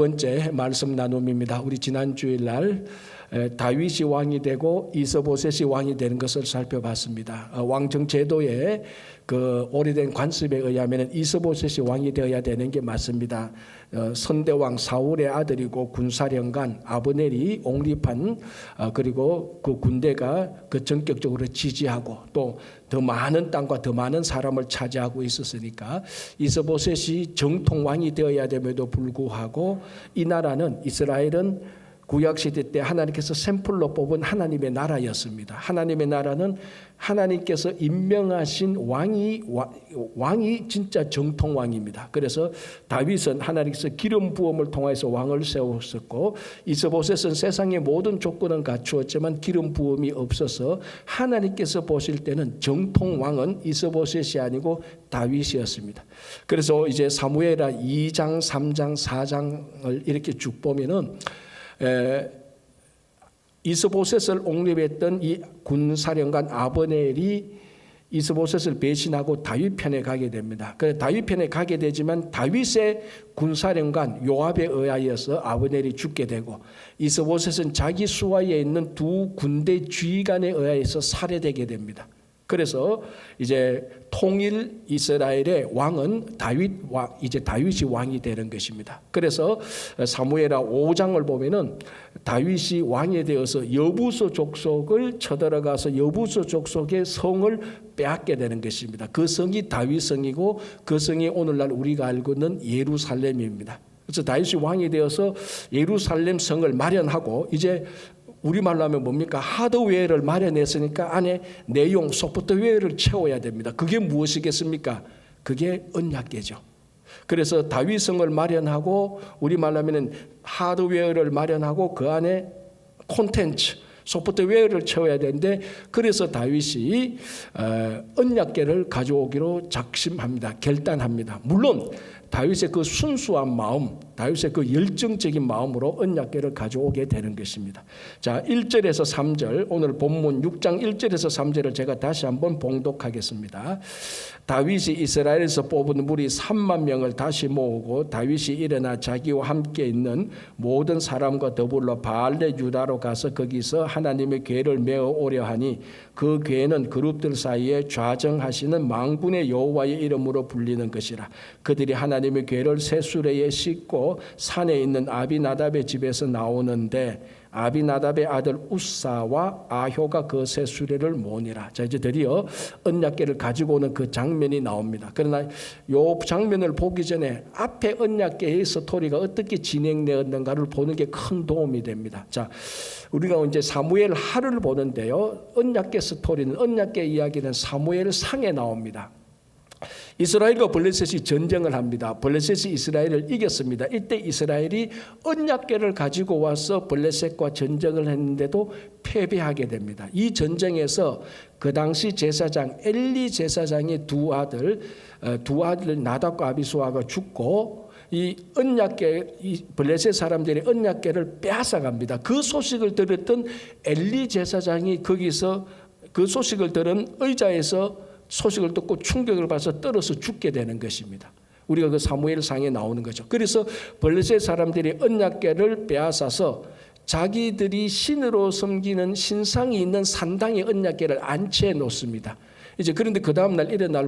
번째 말씀 나눔입니다. 우리 지난 주일날 다윗이 왕이 되고 이스보셋이 왕이 되는 것을 살펴봤습니다. 왕정 제도의 그 오래된 관습에 의하면 이스보셋이 왕이 되어야 되는 게 맞습니다. 선대왕 사울의 아들이고 군사령관 아브넬이 옹립한 그리고 그 군대가 그 전격적으로 지지하고 또 더 많은 땅과 더 많은 사람을 차지하고 있었으니까 이스보셋이 정통 왕이 되어야 됨에도 불구하고 이 나라는 이스라엘은 구약시대 때 하나님께서 샘플로 뽑은 하나님의 나라였습니다. 하나님의 나라는 하나님께서 임명하신 왕이 진짜 정통 왕입니다. 그래서 다윗은 하나님께서 기름 부음을 통해서 왕을 세웠었고 이스보셋은 세상의 모든 조건은 갖추었지만 기름 부음이 없어서 하나님께서 보실 때는 정통 왕은 이스보셋이 아니고 다윗이었습니다. 그래서 이제 사무엘하 2장, 3장, 4장을 이렇게 쭉 보면은 이스보셋을 옹립했던 이 군사령관 아브넬이 이스보셋을 배신하고 다윗 편에 가게 됩니다. 그래서 다윗 편에 가게 되지만 다윗의 군사령관 요압에 의하여서 아브넬이 죽게 되고 이스보셋은 자기 수하에 있는 두 군대 지휘관에 의하여서 살해되게 됩니다. 그래서 이제 통일 이스라엘의 왕은 이제 다윗이 왕이 되는 것입니다. 그래서 사무엘하 5장을 보면은 다윗이 왕이 되어서 여부소 족속을 쳐들어가서 여부소 족속의 성을 빼앗게 되는 것입니다. 그 성이 다윗 성이고 그 성이 오늘날 우리가 알고 있는 예루살렘입니다. 그래서 다윗이 왕이 되어서 예루살렘 성을 마련하고 이제 우리말로 하면 뭡니까? 하드웨어를 마련했으니까 안에 내용, 소프트웨어를 채워야 됩니다. 그게 무엇이겠습니까? 그게 언약궤죠. 그래서 다윗성을 마련하고 우리말로 하면 하드웨어를 마련하고 그 안에 콘텐츠, 소프트웨어를 채워야 되는데 그래서 다윗이 언약궤를 가져오기로 작심합니다. 결단합니다. 물론 다윗의 그 순수한 마음, 다윗의 그 열정적인 마음으로 언약궤를 가져오게 되는 것입니다. 자, 1절에서 3절, 오늘 본문 6장 1절에서 3절을 제가 다시 한번 봉독하겠습니다. 다윗이 이스라엘에서 뽑은 무리 3만 명을 다시 모으고 다윗이 일어나 자기와 함께 있는 모든 사람과 더불어 바알레 유다로 가서 거기서 하나님의 궤를 메어 오려 하니 그 궤는 그룹들 사이에 좌정하시는 만군의 여호와의 이름으로 불리는 것이라. 그들이 하나님의 궤를 새 수레에 싣고 산에 있는 아비나답의 집에서 나오는데 아비나답의 아들 우사와 아효가 그 새 수레를 모니라. 자, 이제 드디어 언약궤를 가지고 오는 그 장면이 나옵니다. 그러나 이 장면을 보기 전에 앞에 언약궤의 스토리가 어떻게 진행되었는가를 보는 게 큰 도움이 됩니다. 자, 우리가 이제 사무엘 하를 보는데요. 언약궤 스토리는 언약궤 이야기는 사무엘 상에 나옵니다. 이스라엘과 블레셋이 전쟁을 합니다. 블레셋이 이스라엘을 이겼습니다. 이때 이스라엘이 언약궤를 가지고 와서 블레셋과 전쟁을 했는데도 패배하게 됩니다. 이 전쟁에서 그 당시 제사장 엘리 제사장의 두 아들 나답과 아비수아가 죽고 이 언약궤, 이 블레셋 사람들이 언약궤를 빼앗아갑니다. 그 소식을 들었던 엘리 제사장이 거기서 그 소식을 들은 의자에서 소식을 듣고 충격을 받아서 떨어서 죽게 되는 것입니다. 우리가 그 사무엘상에 나오는 거죠. 그래서 블레셋 사람들이 언약궤를 빼앗아서 자기들이 신으로 섬기는 신상이 있는 산당에 언약궤를 안치해 놓습니다. 이제 그런데 그 다음날 일어나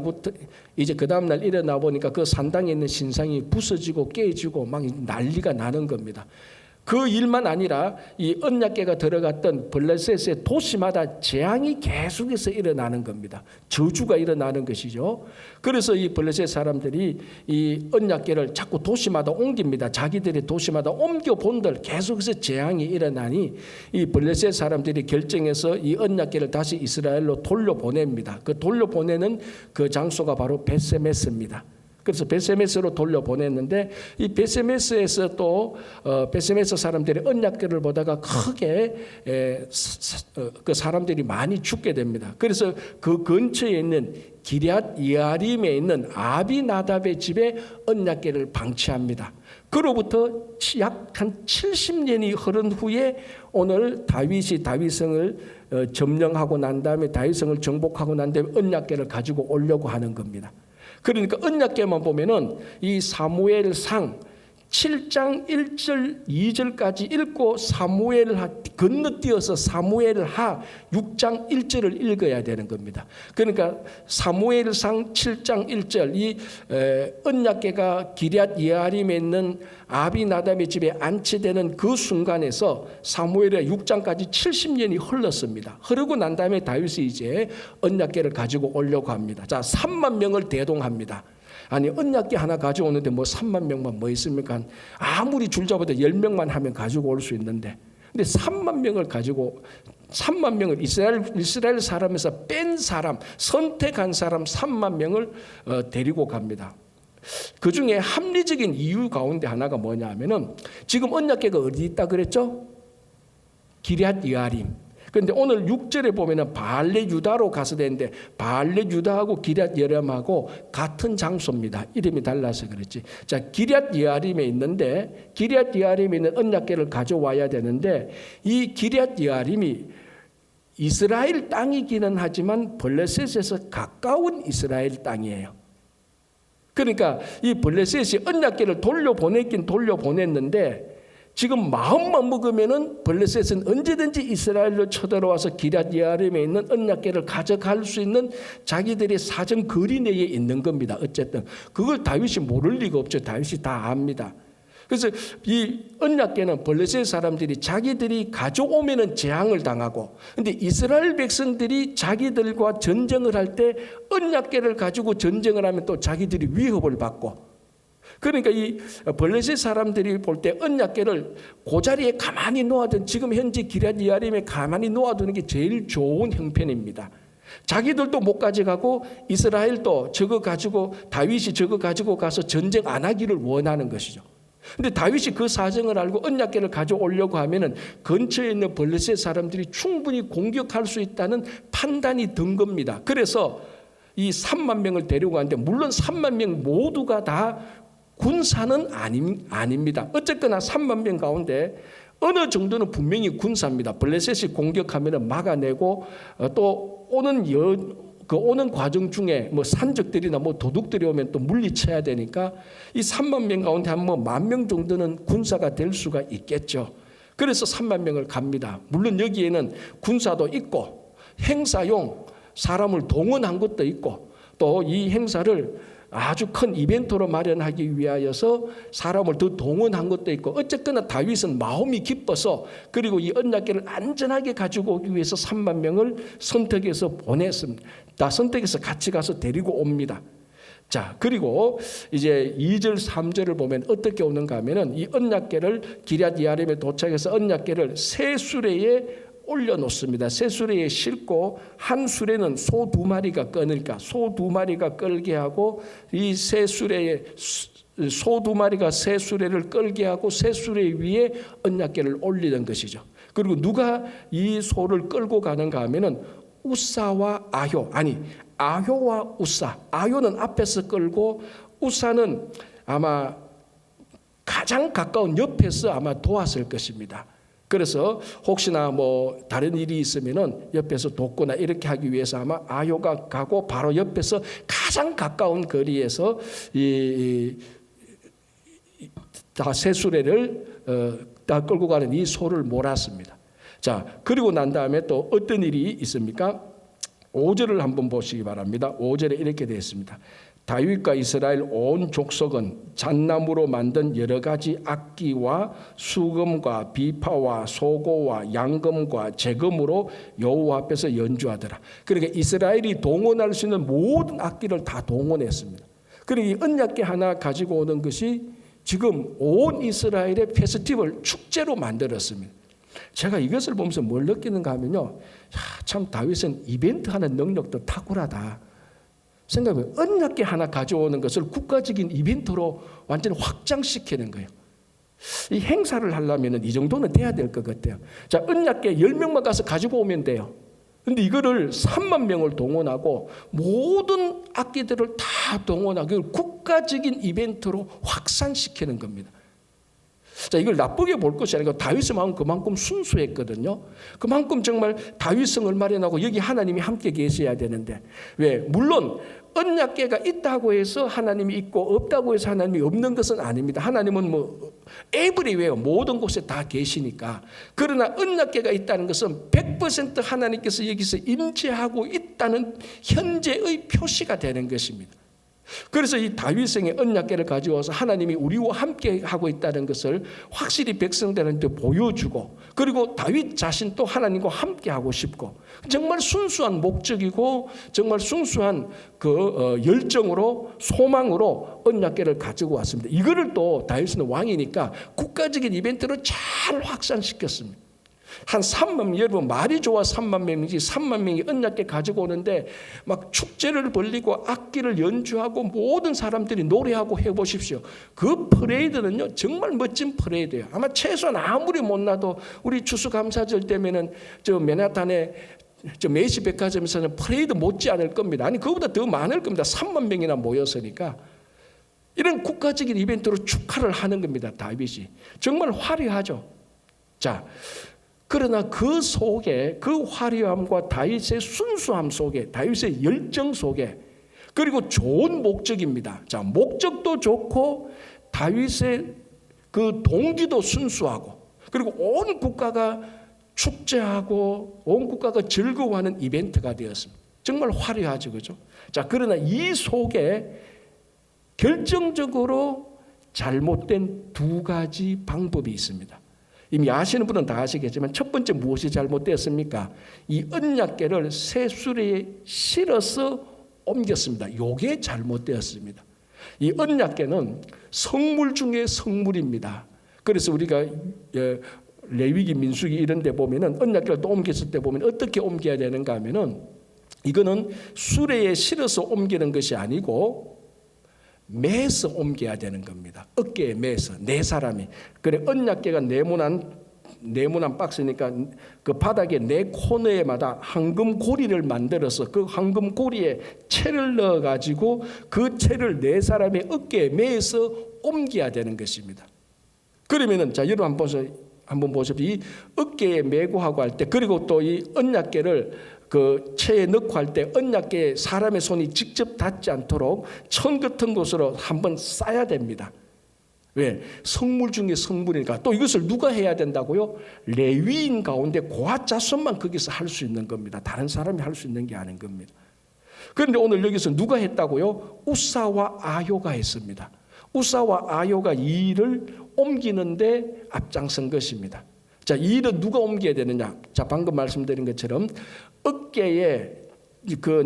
보니까 그 산당에 있는 신상이 부서지고 깨지고 막 난리가 나는 겁니다. 그 일만 아니라 이 언약궤가 들어갔던 블레셋의 도시마다 재앙이 계속해서 일어나는 겁니다. 저주가 일어나는 것이죠. 그래서 이 블레셋 사람들이 이 언약궤를 자꾸 도시마다 옮깁니다. 자기들의 도시마다 옮겨본들 계속해서 재앙이 일어나니 이 블레셋 사람들이 결정해서 이 언약궤를 다시 이스라엘로 돌려보냅니다. 그 돌려보내는 그 장소가 바로 벳세메스입니다. 그래서 벳세메스로 돌려보냈는데 이 벳세메스에서 또 벳세메스 사람들이 언약궤를 보다가 크게 그 사람들이 많이 죽게 됩니다. 그래서 그 근처에 있는 기럇 여아림에 있는 아비나답의 집에 언약궤를 방치합니다. 그로부터 약 한 70년이 흐른 후에 오늘 다윗이 다윗성을 점령하고 난 다음에 다윗성을 정복하고 난 다음에 언약궤를 가지고 오려고 하는 겁니다. 그러니까 언약궤만 보면은 이 사무엘상 7장 1절 2절까지 읽고 건너뛰어서 사무엘하 6장 1절을 읽어야 되는 겁니다. 그러니까 사무엘상 7장 1절 이 언약궤가 기럇 예아림에 있는 아비나답의 집에 안치되는 그 순간에서 사무엘의 6장까지 70년이 흘렀습니다. 흐르고 난 다음에 다윗이 이제 언약궤를 가지고 오려고 합니다. 자, 3만 명을 대동합니다. 아니 언약궤 하나 가져오는데 뭐 3만 명만 뭐 있습니까? 아무리 줄자보다 10명만 하면 가지고 올 수 있는데, 근데 3만 명을 가지고 3만 명을 이스라엘 사람에서 뺀 사람, 선택한 사람 3만 명을 데리고 갑니다. 그 중에 합리적인 이유 가운데 하나가 뭐냐 하면은 지금 언약궤가 어디 있다 그랬죠? 기럇 예아림. 그런데 오늘 6절에 보면은 바알레 유다로 가서 되는데 바알레 유다하고 기럇 예아림하고 같은 장소입니다. 이름이 달라서 그렇지. 자, 기럇 예아림에 있는데 기럇 예아림에 있는 언약궤를 가져와야 되는데 이 기럇 예아림이 이스라엘 땅이기는 하지만 블레셋에서 가까운 이스라엘 땅이에요. 그러니까 이 블레셋이 언약궤를 돌려보냈긴 돌려보냈는데 지금 마음만 먹으면은 블레셋은 언제든지 이스라엘로 쳐들어와서 기럇 예아림에 있는 언약궤를 가져갈 수 있는 자기들의 사정 거리 내에 있는 겁니다. 어쨌든 그걸 다윗이 모를 리가 없죠. 다윗이 다 압니다. 그래서 이 언약궤는 블레셋 사람들이 자기들이 가져오면은 재앙을 당하고, 근데 이스라엘 백성들이 자기들과 전쟁을 할 때 언약궤를 가지고 전쟁을 하면 또 자기들이 위협을 받고, 그러니까 이 블레셋 사람들이 볼 때 언약궤를 그 자리에 가만히 놓아둔, 지금 현재 기럇 예아림에 가만히 놓아두는 게 제일 좋은 형편입니다. 자기들도 못 가져가고 이스라엘도 저거 가지고, 다윗이 저거 가지고 가서 전쟁 안 하기를 원하는 것이죠. 근데 다윗이 그 사정을 알고 언약궤를 가져오려고 하면은 근처에 있는 블레셋 사람들이 충분히 공격할 수 있다는 판단이 든 겁니다. 그래서 이 3만 명을 데리고 가는데, 물론 3만 명 모두가 다 군사는 아닙니다. 어쨌거나 3만 명 가운데 어느 정도는 분명히 군사입니다. 블레셋이 공격하면 막아내고 또 오는 과정 중에 뭐 산적들이나 뭐 도둑들이 오면 또 물리쳐야 되니까 이 3만 명 가운데 한 뭐 1만 명 정도는 군사가 될 수가 있겠죠. 그래서 3만 명을 갑니다. 물론 여기에는 군사도 있고 행사용 사람을 동원한 것도 있고, 또 이 행사를 아주 큰 이벤트로 마련하기 위하여서 사람을 더 동원한 것도 있고, 어쨌거나 다윗은 마음이 기뻐서, 그리고 이 언약궤를 안전하게 가지고 오기 위해서 3만 명을 선택해서 보냈습니다. 다 선택해서 같이 가서 데리고 옵니다. 자, 그리고 이제 2절 3절을 보면 어떻게 오는가 하면은 이 언약궤를 기럇 예아림에 도착해서 언약궤를 새 수레에 올려놓습니다. 새 수레에 싣고, 한 수레는 소 2마리가 끌니까 소 2마리가 끌게 하고, 이 새 수레에 소 2마리가 새 수레를 끌게 하고 새 수레 위에 언약궤를 올리는 것이죠. 그리고 누가 이 소를 끌고 가는가 하면은 우사와 아효, 아효와 우사. 아효는 앞에서 끌고 우사는 아마 가장 가까운 옆에서 아마 도왔을 것입니다. 그래서 혹시나 뭐 다른 일이 있으면은 옆에서 돕거나 이렇게 하기 위해서 아마 아효가 가고, 바로 옆에서 가장 가까운 거리에서 다 새 수레를 다 끌고 가는 이 소를 몰았습니다. 자, 그리고 난 다음에 또 어떤 일이 있습니까? 5절을 한번 보시기 바랍니다. 5절에 이렇게 되어 있습니다. 다윗과 이스라엘 온 족속은 잣나무로 만든 여러 가지 악기와 수금과 비파와 소고와 양금과 재금으로 여호와 앞에서 연주하더라. 그러니까 이스라엘이 동원할 수 있는 모든 악기를 다 동원했습니다. 그러니까 이 언약궤 하나 가지고 오는 것이 지금 온 이스라엘의 페스티벌, 축제로 만들었습니다. 제가 이것을 보면서 뭘 느끼는가 하면요, 참 다윗은 이벤트하는 능력도 탁월하다 생각해요. 언약궤 하나 가져오는 것을 국가적인 이벤트로 완전히 확장시키는 거예요. 이 행사를 하려면 이 정도는 돼야 될 것 같아요. 자, 언약궤 10명만 가서 가지고 오면 돼요. 근데 이거를 3만 명을 동원하고 모든 악기들을 다 동원하고 국가적인 이벤트로 확산시키는 겁니다. 자, 이걸 나쁘게 볼 것이 아니고 다윗의 마음은 그만큼 순수했거든요. 그만큼 정말 다윗성을 마련하고 여기 하나님이 함께 계셔야 되는데, 왜? 물론 언약궤가 있다고 해서 하나님이 있고 없다고 해서 하나님이 없는 것은 아닙니다. 하나님은 뭐 에브리웨어 모든 곳에 다 계시니까. 그러나 언약궤가 있다는 것은 100% 하나님께서 여기서 임재하고 있다는 현재의 표시가 되는 것입니다. 그래서 이 다윗성의 언약궤를 가져와서 하나님이 우리와 함께 하고 있다는 것을 확실히 백성들한테 보여주고, 그리고 다윗 자신도 하나님과 함께 하고 싶고, 정말 순수한 목적이고 정말 순수한 그 열정으로 소망으로 언약궤를 가지고 왔습니다. 이거를 또 다윗은 왕이니까 국가적인 이벤트로 잘 확산시켰습니다. 한 3만 명, 여러분 말이 좋아 3만 명이지 3만 명이 언약궤 가지고 오는데 막 축제를 벌리고 악기를 연주하고 모든 사람들이 노래하고 해보십시오. 그 퍼레이드는요 정말 멋진 퍼레이드예요. 아마 최소한 아무리 못나도 우리 추수감사절 때면은 저 맨하탄에 저 메이시 백화점에서는 퍼레이드 못지 않을 겁니다. 아니 그거보다 더 많을 겁니다. 3만 명이나 모였으니까. 이런 국가적인 이벤트로 축하를 하는 겁니다. 다윗이 정말 화려하죠. 자, 그러나 그 속에 그 화려함과 다윗의 순수함 속에, 다윗의 열정 속에, 그리고 좋은 목적입니다. 자, 목적도 좋고 다윗의 그 동기도 순수하고, 그리고 온 국가가 축제하고 온 국가가 즐거워하는 이벤트가 되었습니다. 정말 화려하죠, 그죠? 자, 그러나 이 속에 결정적으로 잘못된 두 가지 방법이 있습니다. 이미 아시는 분은 다 아시겠지만 첫 번째 무엇이 잘못되었습니까? 이 언약궤를 새 수레에 실어서 옮겼습니다. 이게 잘못되었습니다. 이 언약궤는 성물 중에 성물입니다. 그래서 우리가 레위기, 민수기 이런 데 보면은 언약궤를 또 옮겼을 때 보면 어떻게 옮겨야 되는가 하면은 이거는 수레에 실어서 옮기는 것이 아니고 매서 옮겨야 되는 겁니다. 어깨에 매서 네 사람이. 그래 언약궤가 네모난 박스니까 그 바닥에 네 코너에마다 황금 고리를 만들어서 그 황금 고리에 채를 넣어 가지고 그 채를 네 사람의 어깨에 매서 옮겨야 되는 것입니다. 그러면은 자 여러분 한번 보십시오. 이 어깨에 메고 하고 할 때, 그리고 또 이 언약궤를 그 채에 넣고 할 때 언약궤에 사람의 손이 직접 닿지 않도록 천 같은 곳으로 한번 쌓아야 됩니다. 왜? 성물 중에 성물이니까. 또 이것을 누가 해야 된다고요? 레위인 가운데 고핫 자손만 거기서 할 수 있는 겁니다. 다른 사람이 할 수 있는 게 아닌 겁니다. 그런데 오늘 여기서 누가 했다고요? 우사와 아효가 했습니다. 우사와 아효가 이 일을 옮기는데 앞장선 것입니다. 자, 이 일은 누가 옮겨야 되느냐? 자, 방금 말씀드린 것처럼 어깨에 그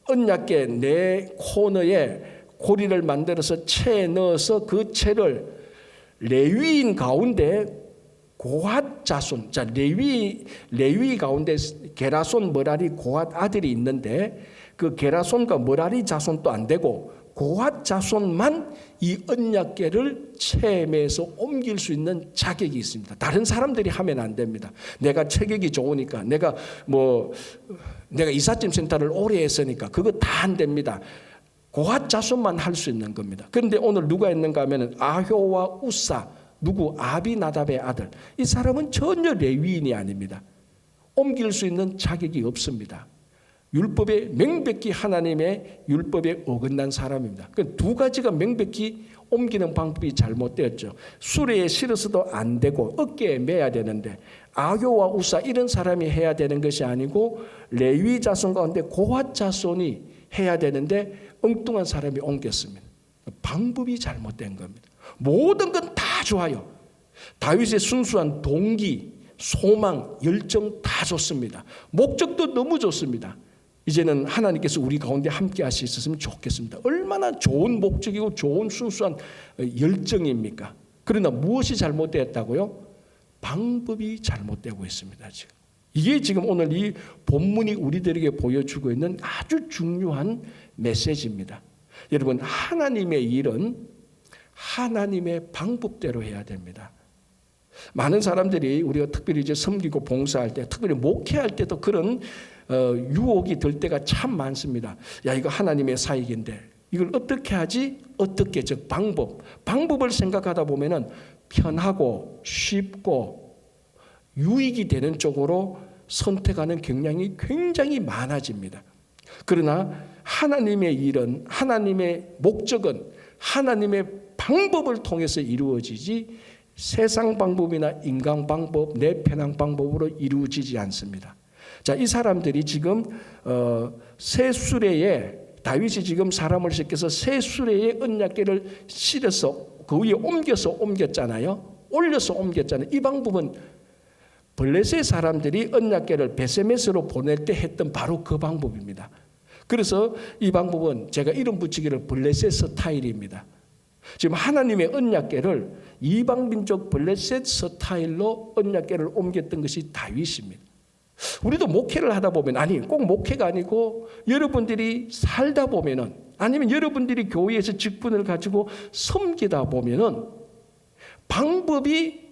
언약궤 네 코너에 고리를 만들어서 채에 넣어서 그 채를 레위인 가운데 고핫 자손, 자 레위 가운데 게라손 머라리 고핫 아들이 있는데 그 게라손과 머라리 자손도 안 되고 고핫 자손만 이 언약궤를 채에서 옮길 수 있는 자격이 있습니다. 다른 사람들이 하면 안 됩니다. 내가 체격이 좋으니까, 내가 이삿짐 센터를 오래 했으니까 그거 다 안 됩니다. 고핫 자손만 할 수 있는 겁니다. 그런데 오늘 누가 했는가 하면은 아효와 우사, 누구 아비나답의 아들, 이 사람은 전혀 레위인이 아닙니다. 옮길 수 있는 자격이 없습니다. 율법에 명백히 하나님의 율법에 어긋난 사람입니다. 그 두 가지가 명백히 옮기는 방법이 잘못되었죠. 수레에 실어서도 안 되고 어깨에 매야 되는데 아효와 우사 이런 사람이 해야 되는 것이 아니고 레위 자손 가운데 고핫 자손이 해야 되는데 엉뚱한 사람이 옮겼습니다. 방법이 잘못된 겁니다. 모든 건 다 좋아요. 다윗의 순수한 동기, 소망, 열정 다 좋습니다. 목적도 너무 좋습니다. 이제는 하나님께서 우리 가운데 함께 하시었으면 좋겠습니다. 얼마나 좋은 목적이고 좋은 순수한 열정입니까? 그러나 무엇이 잘못되었다고요? 방법이 잘못되고 있습니다. 이게 지금 오늘 이 본문이 우리들에게 보여주고 있는 아주 중요한 메시지입니다. 여러분, 하나님의 일은 하나님의 방법대로 해야 됩니다. 많은 사람들이 우리가 특별히 이제 섬기고 봉사할 때, 특별히 목회할 때도 그런 유혹이 들 때가 참 많습니다. 야, 이거 하나님의 사역인데 이걸 어떻게 하지? 어떻게, 즉 방법을 생각하다 보면은 편하고 쉽고 유익이 되는 쪽으로 선택하는 경향이 굉장히 많아집니다. 그러나 하나님의 일은, 하나님의 목적은 하나님의 방법을 통해서 이루어지지 세상 방법이나 인간 방법, 내 편한 방법으로 이루어지지 않습니다. 자, 이 사람들이 지금 새 수레에, 다윗이 지금 사람을 시켜서 새 수레에 언약궤를 실어서 그 위에 옮겼잖아요. 올려서 옮겼잖아요. 이 방법은 블레셋 사람들이 언약궤를 베세메스로 보낼 때 했던 바로 그 방법입니다. 그래서 이 방법은 제가 이름 붙이기를 블레셋 스타일입니다. 지금 하나님의 언약궤를 이방민족 블레셋 스타일로 언약궤를 옮겼던 것이 다윗입니다. 우리도 목회를 하다 보면, 아니 꼭 목회가 아니고 여러분들이 살다 보면은, 아니면 여러분들이 교회에서 직분을 가지고 섬기다 보면은 방법이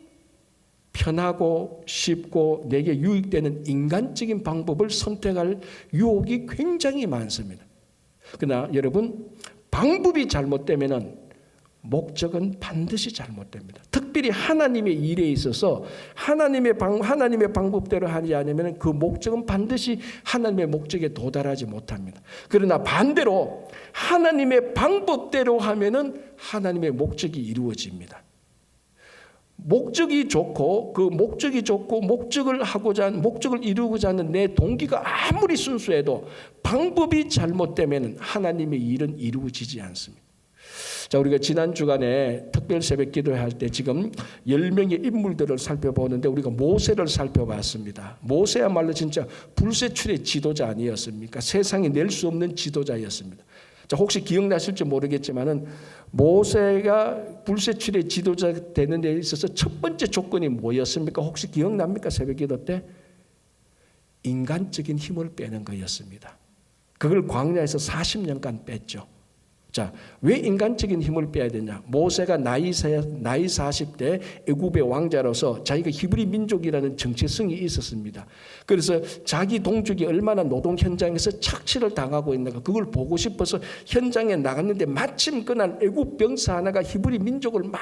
편하고 쉽고 내게 유익되는 인간적인 방법을 선택할 유혹이 굉장히 많습니다. 그러나 여러분, 방법이 잘못되면은 목적은 반드시 잘못됩니다. 특별히 하나님의 일에 있어서 하나님의 방법대로 하지 않으면 그 목적은 반드시 하나님의 목적에 도달하지 못합니다. 그러나 반대로 하나님의 방법대로 하면은 하나님의 목적이 이루어집니다. 목적이 좋고 목적을 이루고자 하는 내 동기가 아무리 순수해도 방법이 잘못되면 하나님의 일은 이루어지지 않습니다. 자, 우리가 지난 주간에 특별 새벽 기도할 때 지금 10명의 인물들을 살펴보는데 우리가 모세를 살펴봤습니다. 모세야말로 진짜 불세출의 지도자 아니었습니까? 세상이 낼 수 없는 지도자였습니다. 자, 혹시 기억나실지 모르겠지만은 모세가 불세출의 지도자 되는 데 있어서 첫 번째 조건이 뭐였습니까? 혹시 기억납니까? 새벽 기도 때 인간적인 힘을 빼는 거였습니다. 그걸 광야에서 40년간 뺐죠. 자, 왜 인간적인 힘을 빼야 되냐? 모세가 나이 40대 애굽의 왕자로서 자기가 히브리 민족이라는 정체성이 있었습니다. 그래서 자기 동족이 얼마나 노동 현장에서 착취를 당하고 있는가 그걸 보고 싶어서 현장에 나갔는데 마침 그날 애굽 병사 하나가 히브리 민족을 막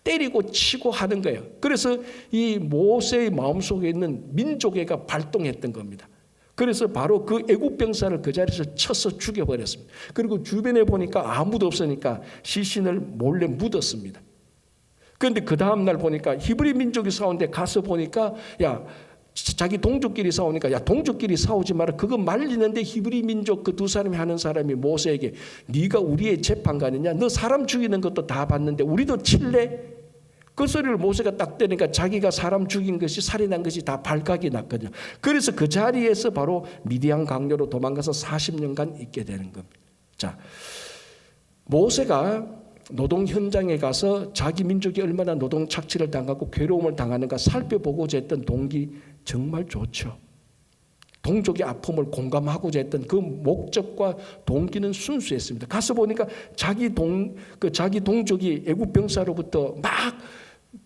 때리고 치고 하는 거예요. 그래서 이 모세의 마음속에 있는 민족애가 발동했던 겁니다. 그래서 바로 그 애굽 병사를 그 자리에서 쳐서 죽여버렸습니다. 그리고 주변에 보니까 아무도 없으니까 시신을 몰래 묻었습니다. 그런데 그 다음날 보니까 히브리 민족이 싸우는데 가서 보니까 자기 동족끼리 싸우니까 동족끼리 싸우지 마라. 그거 말리는데 히브리 민족 그 두 사람이 하는 사람이 모세에게 네가 우리의 재판관이냐? 너 사람 죽이는 것도 다 봤는데 우리도 칠래? 그 소리를 모세가 딱 때리니까 자기가 사람 죽인 것이 살인한 것이 다 발각이 났거든요. 그래서 그 자리에서 바로 미디안 강요로 도망가서 40년간 있게 되는 겁니다. 자, 모세가 노동 현장에 가서 자기 민족이 얼마나 노동 착취를 당하고 괴로움을 당하는가 살펴보고자 했던 동기 정말 좋죠. 동족의 아픔을 공감하고자 했던 그 목적과 동기는 순수했습니다. 가서 보니까 자기 동족이 애굽 병사로부터 막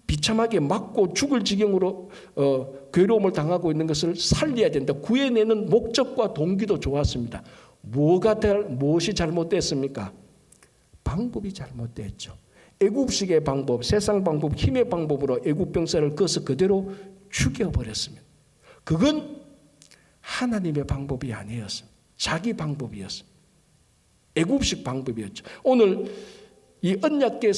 비참하게 맞고 죽을 지경으로 괴로움을 당하고 있는 것을 살려야 된다. 구해내는 목적과 동기도 좋았습니다. 무엇이 잘못됐습니까? 방법이 잘못됐죠. 애굽식의 방법, 세상 방법, 힘의 방법으로 애굽 병사를 그어서 그대로 죽여버렸습니다. 그건 하나님의 방법이 아니었습니다. 자기 방법이었습니다. 애굽식 방법이었죠. 오늘 이 언약궤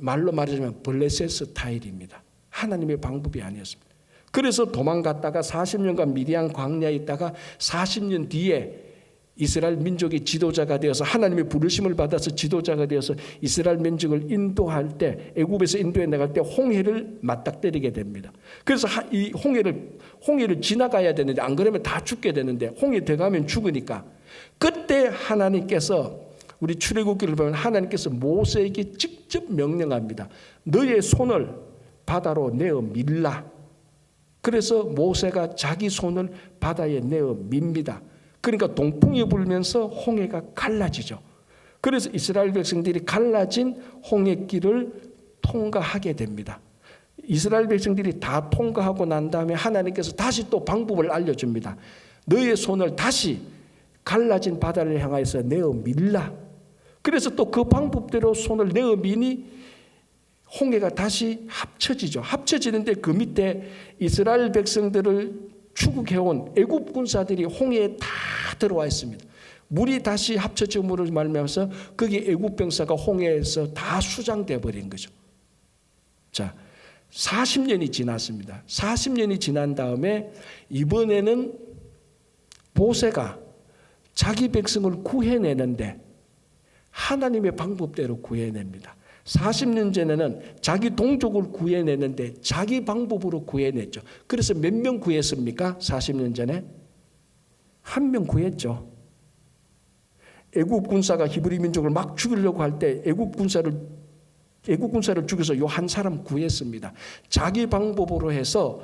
말로 말하자면 블레셋 스타일입니다. 하나님의 방법이 아니었습니다. 그래서 도망갔다가 40년간 미디안 광야에 있다가 40년 뒤에 이스라엘 민족의 지도자가 되어서 하나님의 부르심을 받아서 지도자가 되어서 이스라엘 민족을 인도할 때 애굽에서 인도해 나갈 때 홍해를 맞닥뜨리게 됩니다. 그래서 이 홍해를 지나가야 되는데 안 그러면 다 죽게 되는데 홍해 들어가면 죽으니까 그때 하나님께서 우리 출애굽기를 보면 하나님께서 모세에게 직접 명령합니다. 너의 손을 바다로 내어 밀라. 그래서 모세가 자기 손을 바다에 내어 밉니다. 그러니까 동풍이 불면서 홍해가 갈라지죠. 그래서 이스라엘 백성들이 갈라진 홍해길을 통과하게 됩니다. 이스라엘 백성들이 다 통과하고 난 다음에 하나님께서 다시 또 방법을 알려줍니다. 너의 손을 다시 갈라진 바다를 향해서 내어 밀라. 그래서 또 그 방법대로 손을 내어 미니 홍해가 다시 합쳐지죠. 합쳐지는데 그 밑에 이스라엘 백성들을 추국해온 애굽 군사들이 홍해에 다 들어와 있습니다. 물이 다시 합쳐짐으로 말미암아서 거기 애굽 병사가 홍해에서 다 수장돼 버린 거죠. 자, 40년이 지났습니다. 40년이 지난 다음에 이번에는 모세가 자기 백성을 구해내는데 하나님의 방법대로 구해냅니다. 40년 전에는 자기 동족을 구해내는데 자기 방법으로 구해냈죠. 그래서 몇 명 구했습니까? 40년 전에? 한 명 구했죠. 애굽 군사가 히브리 민족을 막 죽이려고 할 때 애굽 군사를 죽여서 요 한 사람 구했습니다. 자기 방법으로 해서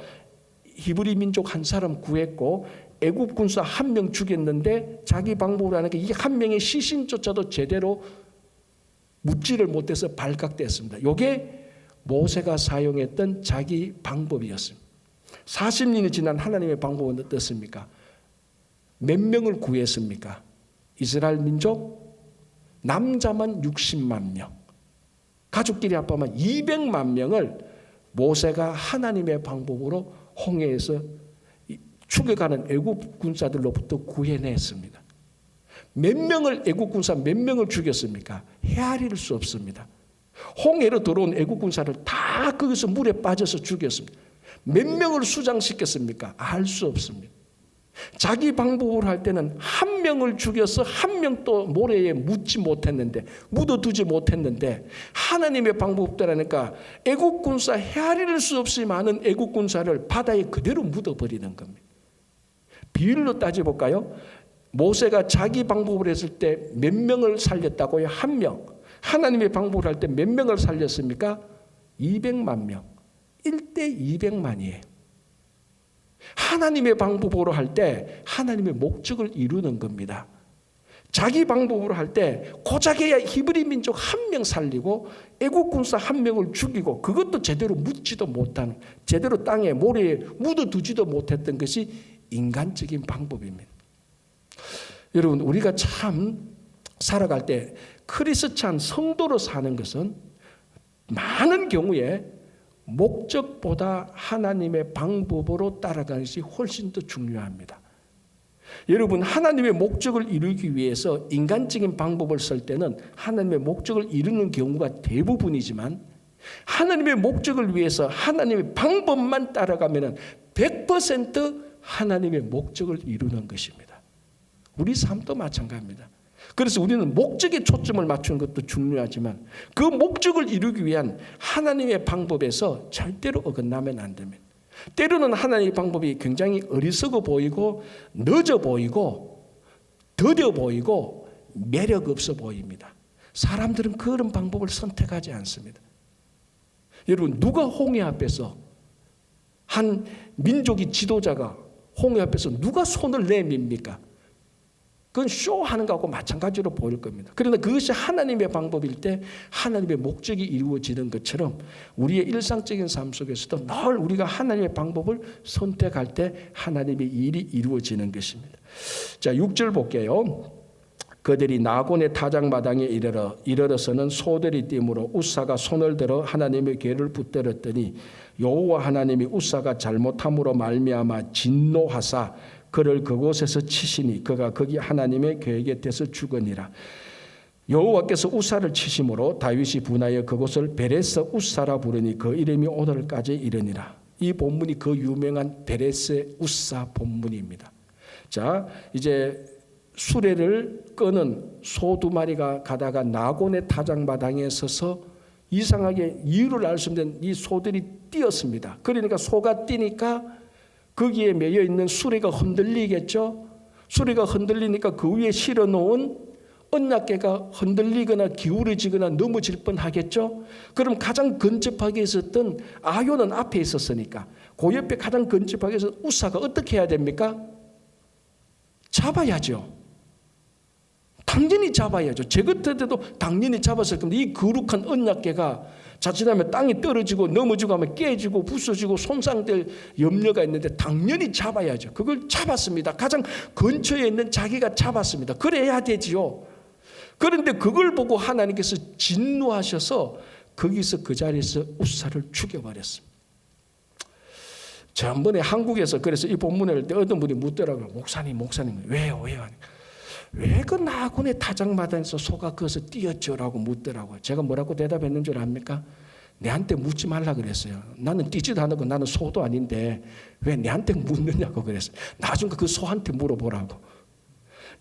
히브리 민족 한 사람 구했고 애굽 군사 한 명 죽였는데 자기 방법으로 하니까 이 한 명의 시신조차도 제대로 묻지를 못해서 발각됐습니다. 이게 모세가 사용했던 자기 방법이었습니다. 40년이 지난 하나님의 방법은 어떻습니까? 몇 명을 구했습니까? 이스라엘 민족 남자만 60만 명, 가족끼리 합하면 200만 명을 모세가 하나님의 방법으로 홍해에서 죽여가는 애굽 군사들로부터 구해냈습니다. 몇 명을 애굽 군사 몇 명을 죽였습니까? 헤아릴 수 없습니다. 홍해로 들어온 애굽 군사를 다 거기서 물에 빠져서 죽였습니다. 몇 명을 수장시켰습니까? 알 수 없습니다. 자기 방법으로 할 때는 한 명을 죽여서 한 명도 모래에 묻지 못했는데 묻어두지 못했는데 하나님의 방법대로니까 애국 군사 헤아릴 수 없이 많은 애국 군사를 바다에 그대로 묻어버리는 겁니다. 비율로 따져볼까요? 모세가 자기 방법을 했을 때 몇 명을 살렸다고요? 한 명. 하나님의 방법을 할 때 몇 명을 살렸습니까? 200만 명. 1대 200만이에요. 하나님의 방법으로 할 때 하나님의 목적을 이루는 겁니다. 자기 방법으로 할 때 고작해야 히브리 민족 한 명 살리고 애국 군사 한 명을 죽이고 그것도 제대로 묻지도 못하는, 제대로 땅에 모래에 묻어두지도 못했던 것이 인간적인 방법입니다. 여러분, 우리가 참 살아갈 때 크리스찬 성도로 사는 것은 많은 경우에 목적보다 하나님의 방법으로 따라가는 것이 훨씬 더 중요합니다. 여러분, 하나님의 목적을 이루기 위해서 인간적인 방법을 쓸 때는 하나님의 목적을 이루는 경우가 대부분이지만 하나님의 목적을 위해서 하나님의 방법만 따라가면 100% 하나님의 목적을 이루는 것입니다. 우리 삶도 마찬가지입니다. 그래서 우리는 목적에 초점을 맞추는 것도 중요하지만 그 목적을 이루기 위한 하나님의 방법에서 절대로 어긋나면 안 됩니다. 때로는 하나님의 방법이 굉장히 어리석어 보이고 늦어 보이고 더뎌 보이고 매력 없어 보입니다. 사람들은 그런 방법을 선택하지 않습니다. 여러분, 누가 홍해 앞에서 한 민족의 지도자가 홍해 앞에서 누가 손을 내밉니까? 그건 쇼하는 것하고 마찬가지로 보일 겁니다. 그러나 그것이 하나님의 방법일 때 하나님의 목적이 이루어지는 것처럼 우리의 일상적인 삶 속에서도 늘 우리가 하나님의 방법을 선택할 때 하나님의 일이 이루어지는 것입니다. 자, 6절 볼게요. 그들이 나곤의 타작마당에 이르러서는 소들이 뛰므로 우사가 손을 들어 하나님의 궤를 붙들었더니 여호와 하나님이 우사가 잘못함으로 말미암아 진노하사 그를 그곳에서 치시니 그가 거기 하나님의 궤 곁에서 죽으니라. 여호와께서 우사를 치심으로 다윗이 분하여 그곳을 베레스 우사라 부르니 그 이름이 오늘까지 이르니라. 이 본문이 그 유명한 베레스 우사 본문입니다. 자, 이제 수레를 끄는 소 두 마리가 가다가 나곤의 타작마당에 서서 이상하게 이유를 알 수 없는 이 소들이 뛰었습니다. 그러니까 소가 뛰니까 거기에 매여 있는 수레가 흔들리겠죠. 수레가 흔들리니까 그 위에 실어놓은 언약궤가 흔들리거나 기울어지거나 넘어질 뻔하겠죠. 그럼 가장 근접하게 있었던 아요는 앞에 있었으니까 그 옆에 가장 근접하게 있었던 우사가 어떻게 해야 됩니까? 잡아야죠. 당연히 잡아야죠. 제 같아도 당연히 잡았을 건데 이 거룩한 언약궤가 자칫하면 땅이 떨어지고 넘어지고 하면 깨지고 부서지고 손상될 염려가 있는데 당연히 잡아야죠. 그걸 잡았습니다. 가장 근처에 있는 자기가 잡았습니다. 그래야 되지요. 그런데 그걸 보고 하나님께서 진노하셔서 거기서 그 자리에서 우사를 죽여버렸습니다. 전번에 한국에서 그래서 이 본문을 할 때 어떤 분이 묻더라고요. 목사님 왜요? 왜 그 나군의 타작마당에서 소가 거기서 뛰었죠라고 묻더라고요. 제가 뭐라고 대답했는 줄 압니까? 내한테 묻지 말라 그랬어요. 나는 뛰지도 않고 나는 소도 아닌데 왜 내한테 묻느냐고 그랬어요. 나중에 그 소한테 물어보라고.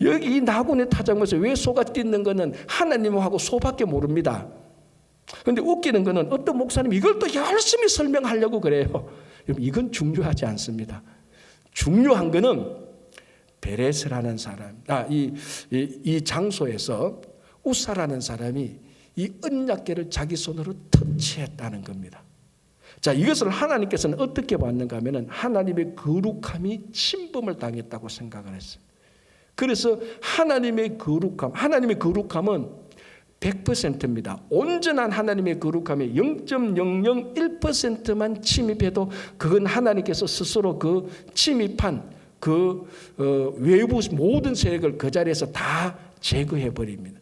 여기 이 나군의 타작마당에서 왜 소가 뛰는 거는 하나님하고 소밖에 모릅니다. 그런데 웃기는 거는 어떤 목사님이 이걸 또 열심히 설명하려고 그래요. 여러분, 이건 중요하지 않습니다. 중요한 거는 베레스라는 사람, 이 장소에서 우사라는 사람이 이 언약궤를 자기 손으로 터치했다는 겁니다. 자, 이것을 하나님께서는 어떻게 봤는가 하면은 하나님의 거룩함이 침범을 당했다고 생각을 했어요. 그래서 하나님의 거룩함은 100%입니다. 온전한 하나님의 거룩함의 0.001%만 침입해도 그건 하나님께서 스스로 그 침입한 그 외부 모든 세력을 그 자리에서 다 제거해 버립니다.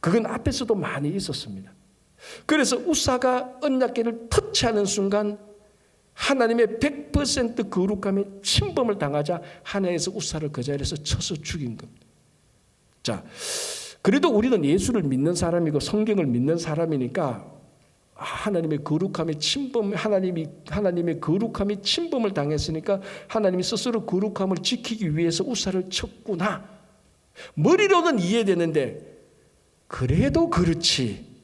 그건 앞에서도 많이 있었습니다. 그래서 우사가 언약궤를 터치하는 순간 하나님의 100% 거룩함의 침범을 당하자 하나님께서 우사를 그 자리에서 쳐서 죽인 겁니다. 자, 그래도 우리는 예수를 믿는 사람이고 성경을 믿는 사람이니까 하나님의 거룩함의 침범을 당했으니까 하나님이 스스로 거룩함을 지키기 위해서 우사를 쳤구나. 머리로는 이해되는데 그래도 그렇지.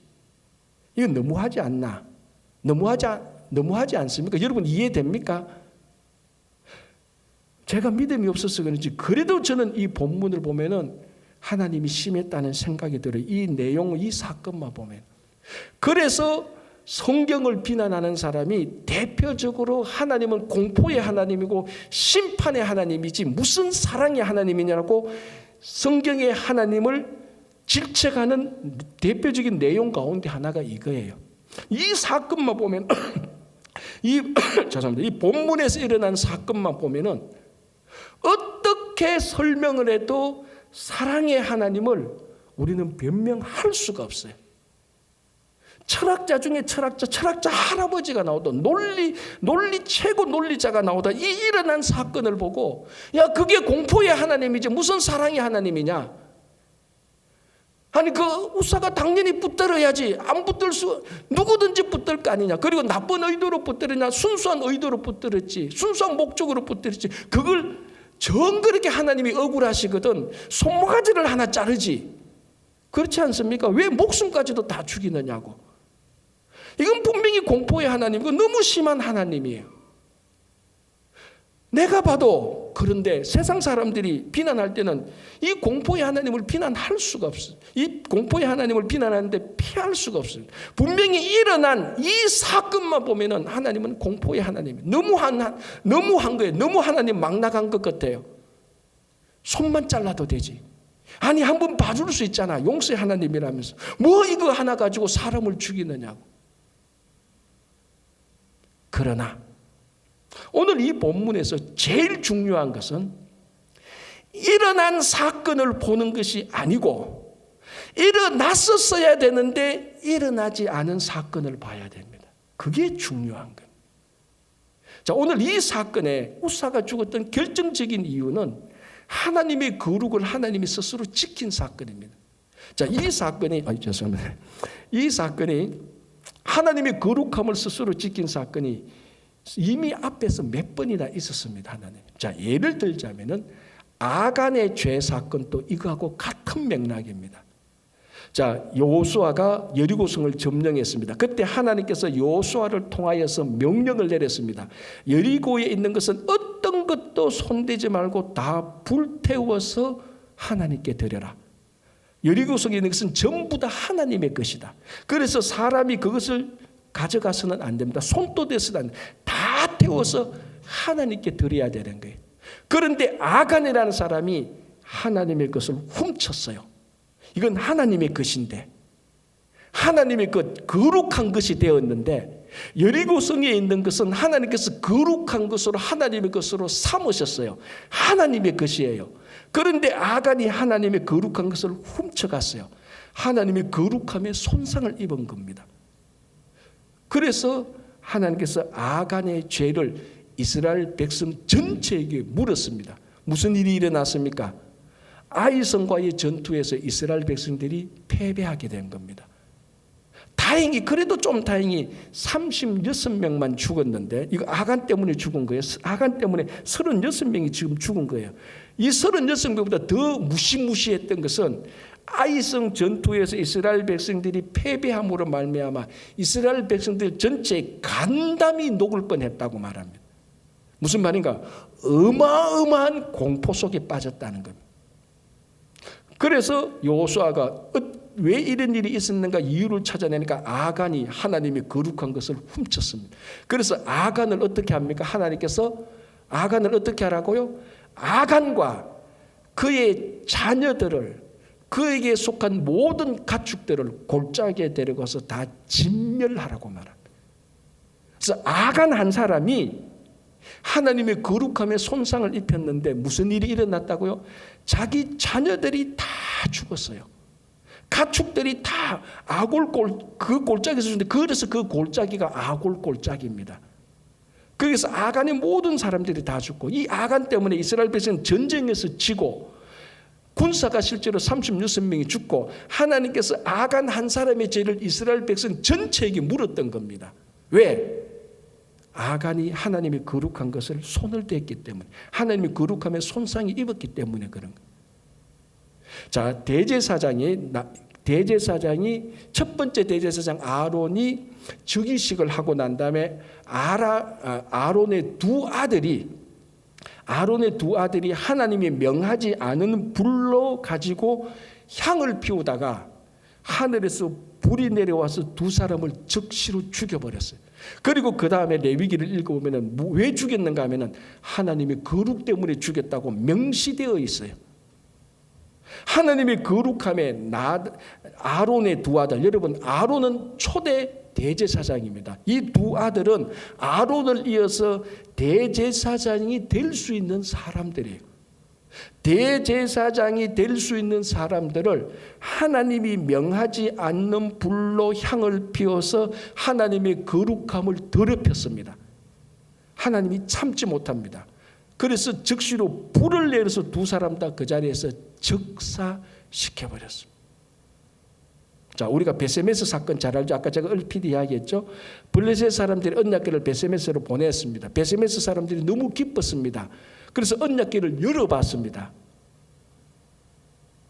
이건 너무하지 않나? 너무하지 않습니까? 여러분 이해됩니까? 제가 믿음이 없어서 그런지 그래도 저는 이 본문을 보면은 하나님이 심했다는 생각이 들어요. 이 내용, 이 사건만 보면. 그래서 성경을 비난하는 사람이 대표적으로 하나님은 공포의 하나님이고 심판의 하나님이지 무슨 사랑의 하나님이냐고 성경의 하나님을 질책하는 대표적인 내용 가운데 하나가 이거예요. 이 사건만 보면 이 본문에서 일어난 사건만 보면은 어떻게 설명을 해도 사랑의 하나님을 우리는 변명할 수가 없어요. 철학자 중에 철학자 할아버지가 나오다 최고 논리자가 나오다 이 일어난 사건을 보고 야 그게 공포의 하나님이지 무슨 사랑의 하나님이냐. 아니 그 우사가 당연히 붙들어야지 안 붙들 수 누구든지 붙들 거 아니냐. 그리고 나쁜 의도로 붙들었냐 순수한 의도로 붙들었지 순수한 목적으로 붙들었지. 그걸 정 그렇게 하나님이 억울하시거든 손모가지를 하나 자르지. 그렇지 않습니까? 왜 목숨까지도 다 죽이느냐고. 이건 분명히 공포의 하나님이고 너무 심한 하나님이에요. 내가 봐도 그런데 세상 사람들이 비난할 때는 이 공포의 하나님을 비난할 수가 없어요. 이 공포의 하나님을 비난하는데 피할 수가 없어요. 분명히 일어난 이 사건만 보면은 하나님은 공포의 하나님이에요. 너무한 거예요. 너무 하나님 막 나간 것 같아요. 손만 잘라도 되지. 아니 한번 봐줄 수 있잖아. 용서의 하나님이라면서. 뭐 이거 하나 가지고 사람을 죽이느냐고. 그러나 오늘 이 본문에서 제일 중요한 것은 일어난 사건을 보는 것이 아니고 일어났었어야 되는데 일어나지 않은 사건을 봐야 됩니다. 그게 중요한 거예요. 자, 오늘 이 사건에 우사가 죽었던 결정적인 이유는 하나님의 거룩을 하나님이 스스로 지킨 사건입니다. 자, 이 사건이 하나님의 거룩함을 스스로 지킨 사건이 이미 앞에서 몇 번이나 있었습니다. 하나님. 자, 예를 들자면은 아간의 죄 사건도 이거하고 같은 맥락입니다. 자, 여호수아가 여리고성을 점령했습니다. 그때 하나님께서 여호수아를 통하여서 명령을 내렸습니다. 여리고에 있는 것은 어떤 것도 손대지 말고 다 불태워서 하나님께 드려라. 여리고성에 있는 것은 전부 다 하나님의 것이다. 그래서 사람이 그것을 가져가서는 안 됩니다. 손도 대서는 안 됩니다. 다 태워서 하나님께 드려야 되는 거예요. 그런데 아간이라는 사람이 하나님의 것을 훔쳤어요. 이건 하나님의 것인데 하나님의 것 거룩한 것이 되었는데 여리고성에 있는 것은 하나님께서 거룩한 것으로 하나님의 것으로 삼으셨어요. 하나님의 것이에요. 그런데 아간이 하나님의 거룩한 것을 훔쳐갔어요. 하나님의 거룩함에 손상을 입은 겁니다. 그래서 하나님께서 아간의 죄를 이스라엘 백성 전체에게 물었습니다. 무슨 일이 일어났습니까? 아이성과의 전투에서 이스라엘 백성들이 패배하게 된 겁니다. 다행히 그래도 좀 다행히 36명만 죽었는데 이거 아간 때문에 죽은 거예요. 아간 때문에 36명이 지금 죽은 거예요. 이 36명보다 더 무시무시했던 것은 아이성 전투에서 이스라엘 백성들이 패배함으로 말미암아 이스라엘 백성들 전체에 간담이 녹을 뻔했다고 말합니다. 무슨 말인가? 어마어마한 공포 속에 빠졌다는 겁니다. 그래서 여호수아가 왜 이런 일이 있었는가 이유를 찾아내니까 아간이 하나님의 거룩한 것을 훔쳤습니다. 그래서 아간을 어떻게 합니까? 하나님께서 아간을 어떻게 하라고요? 아간과 그의 자녀들을 그에게 속한 모든 가축들을 골짜기에 데려가서 다 진멸하라고 말합니다. 그래서 아간 한 사람이 하나님의 거룩함에 손상을 입혔는데 무슨 일이 일어났다고요? 자기 자녀들이 다 죽었어요. 가축들이 다 그 골짜기에서 죽는데 그래서 그 골짜기가 아골 골짜기입니다. 거기서 아간의 모든 사람들이 다 죽고 이 아간 때문에 이스라엘 백성은 전쟁에서 지고 군사가 실제로 36명이 죽고 하나님께서 아간 한 사람의 죄를 이스라엘 백성 전체에게 물었던 겁니다. 왜? 아간이 하나님의 거룩한 것을 손을 댔기 때문에 하나님의 거룩함에 손상이 입었기 때문에 그런 거예요. 자, 대제사장이 첫 번째 대제사장 아론이 즉위식을 하고 난 다음에 아론의 두 아들이 하나님이 명하지 않은 불로 가지고 향을 피우다가 하늘에서 불이 내려와서 두 사람을 즉시로 죽여버렸어요. 그리고 그 다음에 레위기를 읽어보면 왜 죽였는가 하면 하나님의 거룩 때문에 죽였다고 명시되어 있어요. 하나님의 거룩함에 아론의 두 아들, 여러분 아론은 초대 대제사장입니다. 이 두 아들은 아론을 이어서 대제사장이 될 수 있는 사람들이에요. 대제사장이 될 수 있는 사람들을 하나님이 명하지 않는 불로 향을 피워서 하나님의 거룩함을 더럽혔습니다. 하나님이 참지 못합니다. 그래서 즉시로 불을 내려서 두 사람 다 그 자리에서 즉사시켜버렸습니다. 자, 우리가 베세메스 사건 잘 알죠? 아까 제가 얼핏 이야기했죠? 블레셋 사람들이 언약궤를 베세메스로 보냈습니다. 베세메스 사람들이 너무 기뻤습니다. 그래서 언약궤를 열어봤습니다.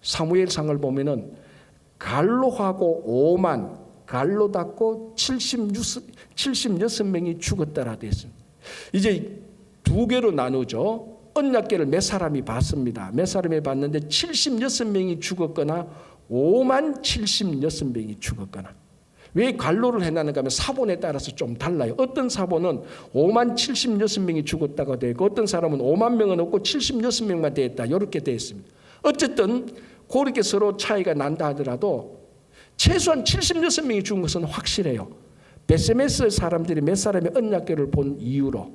사무엘상을 보면은 갈로하고 5만, 갈로 닫고 76명이 죽었다라 되어 있습니다. 이제 두 개로 나누죠. 언약궤를 몇 사람이 봤습니다. 몇 사람이 봤는데 76명이 죽었거나 5만 76명이 죽었거나. 왜 갈로를 해놨는가 하면 사본에 따라서 좀 달라요. 어떤 사본은 5만 76명이 죽었다고 되어 있고 어떤 사람은 5만 명은 없고 76명만 되어 있다. 이렇게 되어 있습니다. 어쨌든 그렇게 서로 차이가 난다 하더라도 최소한 76명이 죽은 것은 확실해요. 베세메스 사람들이 몇 사람의 언약궤를 본 이유로.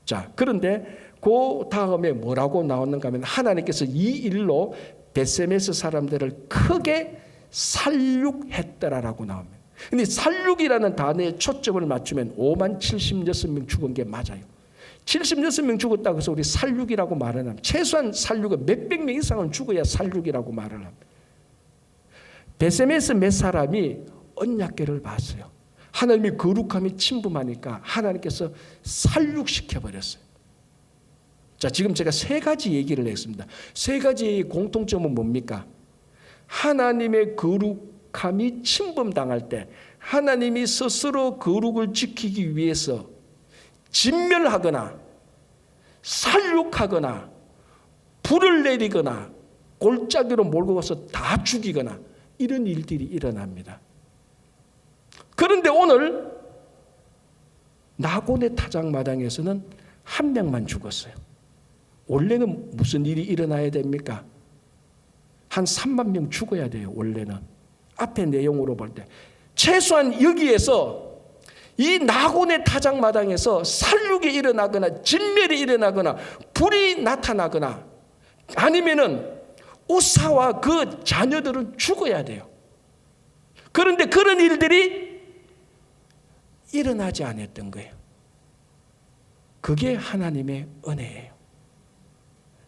자, 그런데 그 다음에 뭐라고 나왔는가 하면 하나님께서 이 일로 베세메스 사람들을 크게 살육했더라라고 나옵니다. 근데 살육이라는 단어에 초점을 맞추면 5만 76명 죽은 게 맞아요. 76명 죽었다고 해서 우리 살육이라고 말을 합니다. 최소한 살육은 몇백 명 이상은 죽어야 살육이라고 말을 합니다. 베세메스 몇 사람이 언약궤를 봤어요. 하나님의 거룩함이 침범하니까 하나님께서 살육시켜버렸어요. 자, 지금 제가 세 가지 얘기를 했습니다. 세 가지의 공통점은 뭡니까? 하나님의 거룩함이 침범당할 때 하나님이 스스로 거룩을 지키기 위해서 진멸하거나 살육하거나 불을 내리거나 골짜기로 몰고 가서 다 죽이거나 이런 일들이 일어납니다. 그런데 오늘 나곤의 타작마당에서는 한 명만 죽었어요. 원래는 무슨 일이 일어나야 됩니까? 한 3만 명 죽어야 돼요. 원래는 앞에 내용으로 볼 때 최소한 여기에서 이 나곤의 타작마당에서 살육이 일어나거나 진멸이 일어나거나 불이 나타나거나 아니면은 우사와 그 자녀들은 죽어야 돼요. 그런데 그런 일들이 일어나지 않았던 거예요. 그게 하나님의 은혜예요.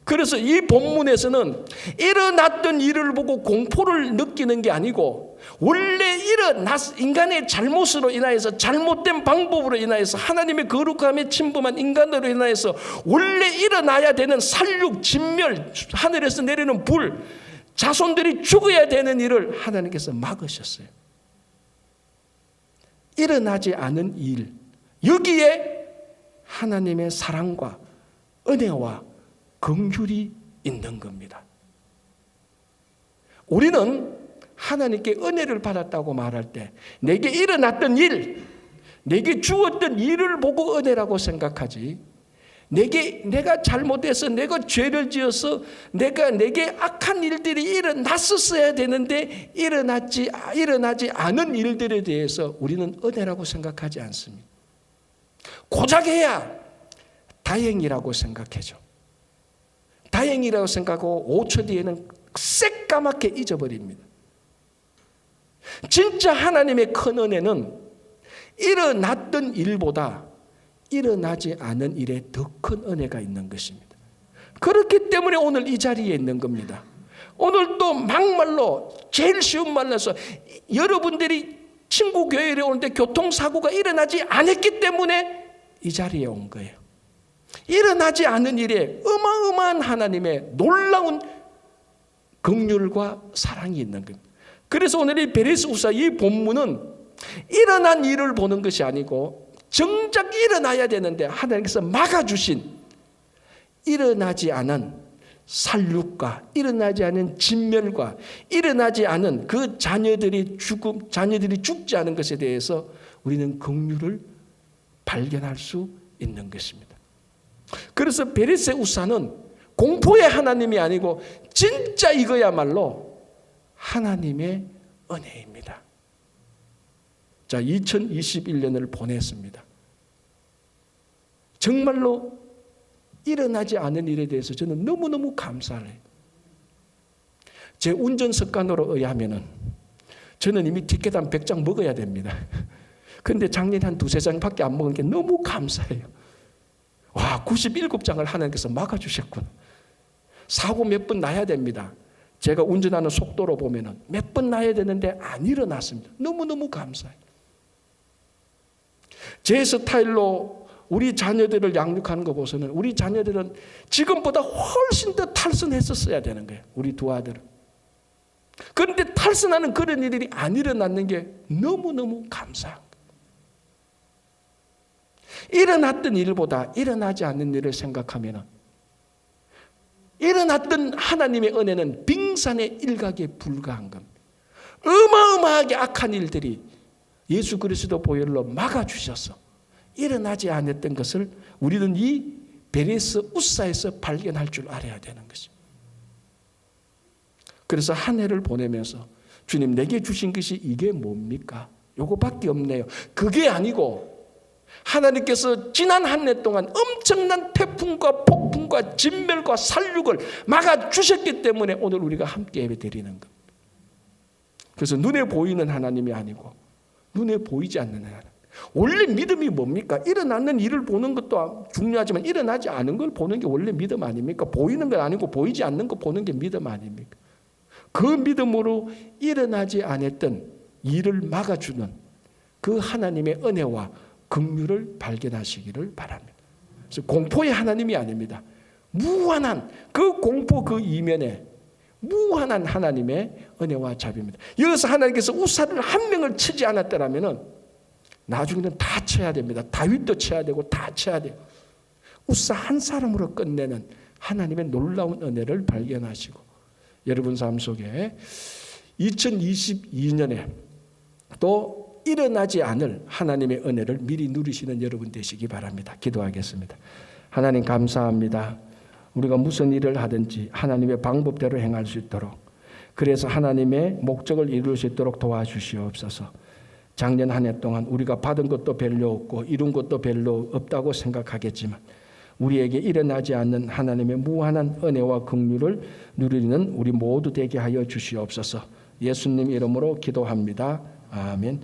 그래서 이 본문에서는 일어났던 일을 보고 공포를 느끼는 게 아니고, 원래 인간의 잘못으로 인하여서, 잘못된 방법으로 인하여서, 하나님의 거룩함에 침범한 인간으로 인하여서 원래 일어나야 되는 살육, 진멸, 하늘에서 내리는 불, 자손들이 죽어야 되는 일을 하나님께서 막으셨어요. 일어나지 않은 일, 여기에 하나님의 사랑과 은혜와 긍휼이 있는 겁니다. 우리는 하나님께 은혜를 받았다고 말할 때 내게 일어났던 일, 내게 주었던 일을 보고 은혜라고 생각하지, 내가 잘못해서, 내가 죄를 지어서 내게 악한 일들이 일어났었어야 되는데 일어나지 않은 일들에 대해서 우리는 은혜라고 생각하지 않습니다. 고작 해야 다행이라고 생각해죠. 다행이라고 생각하고 5초 뒤에는 새까맣게 잊어버립니다. 진짜 하나님의 큰 은혜는 일어났던 일보다 일어나지 않은 일에 더 큰 은혜가 있는 것입니다. 그렇기 때문에 오늘 이 자리에 있는 겁니다. 오늘 또 막말로 제일 쉬운 말로서 여러분들이 친구 교회에 오는데 교통사고가 일어나지 않았기 때문에 이 자리에 온 거예요. 일어나지 않은 일에 어마어마한 하나님의 놀라운 긍휼과 사랑이 있는 겁니다. 그래서 오늘 이 베레스 우사 이 본문은 일어난 일을 보는 것이 아니고 정작 일어나야 되는데 하나님께서 막아주신, 일어나지 않은 살육과 일어나지 않은 진멸과 일어나지 않은 그 자녀들이 죽지 않은 것에 대해서 우리는 긍휼을 발견할 수 있는 것입니다. 그래서 베레스 우사는 공포의 하나님이 아니고 진짜 이거야말로 하나님의 은혜입니다. 자, 2021년을 보냈습니다. 정말로 일어나지 않은 일에 대해서 저는 너무너무 감사해요. 제 운전 습관으로 의하면은 저는 이미 티켓 한 100장 먹어야 됩니다. 그런데 작년에 한 2-3장밖에 안 먹은 게 너무 감사해요. 와, 97장을 하나님께서 막아주셨구나. 사고 몇 번 나야 됩니다. 제가 운전하는 속도로 보면은 몇 번 나야 되는데 안 일어났습니다. 너무너무 감사해요. 제 스타일로 우리 자녀들을 양육하는 거 보서는 우리 자녀들은 지금보다 훨씬 더 탈선했었어야 되는 거예요. 우리 두 아들은. 그런데 탈선하는 그런 일이 안 일어났는 게 너무너무 감사한 거예요. 일어났던 일보다 일어나지 않는 일을 생각하면 일어났던 하나님의 은혜는 빙산의 일각에 불과한 겁니다. 어마어마하게 악한 일들이 예수 그리스도 보혈로 막아주셔서 일어나지 않았던 것을 우리는 이 베레스 우사에서 발견할 줄 알아야 되는 것입니다. 그래서 한 해를 보내면서 주님, 내게 주신 것이 이게 뭡니까? 요거밖에 없네요. 그게 아니고 하나님께서 지난 한 해 동안 엄청난 태풍과 폭풍과 진멸과 살육을 막아주셨기 때문에 오늘 우리가 함께 예배드리는 겁니다. 그래서 눈에 보이는 하나님이 아니고 눈에 보이지 않는 하나님. 원래 믿음이 뭡니까? 일어나는 일을 보는 것도 중요하지만 일어나지 않은 걸 보는 게 원래 믿음 아닙니까? 보이는 건 아니고 보이지 않는 거 보는 게 믿음 아닙니까? 그 믿음으로 일어나지 않았던 일을 막아주는 그 하나님의 은혜와 긍휼을 발견하시기를 바랍니다. 그래서 공포의 하나님이 아닙니다. 무한한 그 공포 그 이면에 무한한 하나님의 은혜와 자비입니다. 여기서 하나님께서 우사를 한 명을 치지 않았더라면 나중에는 다 쳐야 됩니다. 다윗도 쳐야 되고 다 쳐야 돼요. 우사 한 사람으로 끝내는 하나님의 놀라운 은혜를 발견하시고 여러분 삶 속에 2022년에 또 일어나지 않을 하나님의 은혜를 미리 누리시는 여러분 되시기 바랍니다. 기도하겠습니다. 하나님 감사합니다. 우리가 무슨 일을 하든지 하나님의 방법대로 행할 수 있도록, 그래서 하나님의 목적을 이룰 수 있도록 도와주시옵소서. 작년 한 해 동안 우리가 받은 것도 별로 없고 이룬 것도 별로 없다고 생각하겠지만 우리에게 일어나지 않는 하나님의 무한한 은혜와 긍휼을 누리는 우리 모두 되게 하여 주시옵소서. 예수님 이름으로 기도합니다. 아멘.